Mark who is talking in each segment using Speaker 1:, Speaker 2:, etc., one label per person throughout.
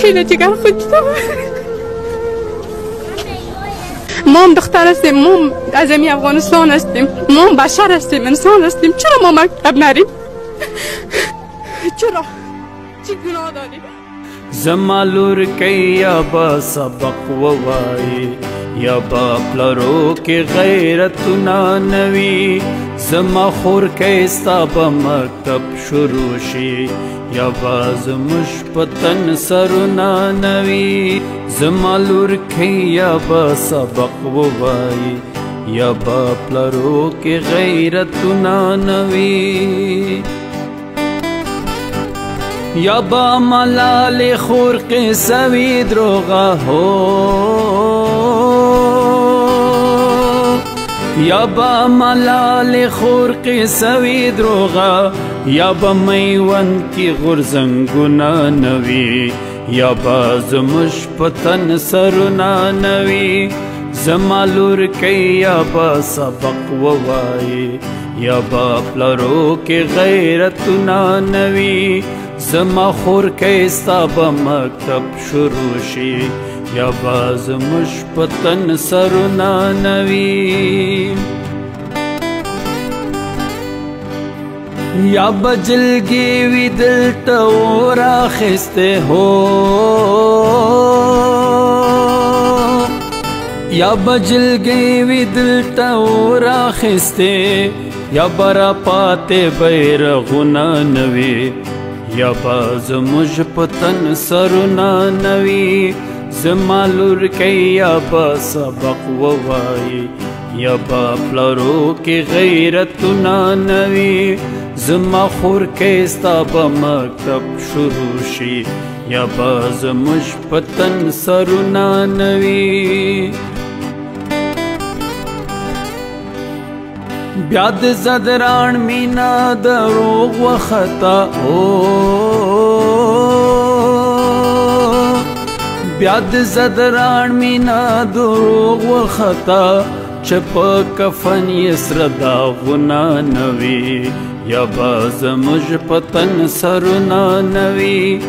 Speaker 1: خیلی جگر خود ما هم دختر هستیم، ما هم از این افغانستان هستیم، ما هم بشر هستیم، انسان هستیم. چرا ما مکتب نریم؟ چرا؟ چی گناه داریم؟
Speaker 2: زما لور کی یا با سبق ووایی یا با پلرو کی غیرتنا نوی زما خور کی ستا با مکتب شروع شي یا با زموش پتن سرنا نوی زما لور کی یا با سبق ووایی یا با پلرو کی غیرتنا نوی یا با ملال خورق سوی دروغا ہو یا با ملال خورق سوی دروغا یا با میون کی غرزنگونا نوی یا با زمش پتن سرنا نوی زما لور کی یا با سبق ووایی یا با پلرو کی غیرتنا نوی زما خور کی ستا با مکتب شروع شي یا با زمش پتن سرنا نوی یا بجلگی وی دلتا ورا خسته ہو یا بجلگی وی دلتا ورا خسته یا برا پاتے بیرغنا نوی یا با زموج پتن سرنا نوی زما لور کی یا با سبق ووایی یا با پلرو کی غیرتنا نوی زما خور کی ستا با مکتب شروع شي یا با زموج پتن سرنا نوی بیاد زدران مینا دروغ و خطا بیاد زدران مینا دروغ و خطا چپ کفن یسر داغنا نوی یا با زموج پتن سرنا نوی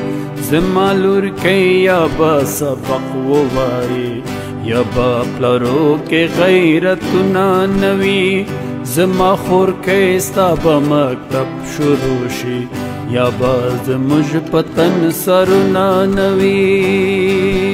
Speaker 2: زما لور کی یا با سبق ووایی یا با پلرو کی غیرتنا نوی زما خور کی ستا با مکتب شروع شي یا با زموج پتن سرنا نوی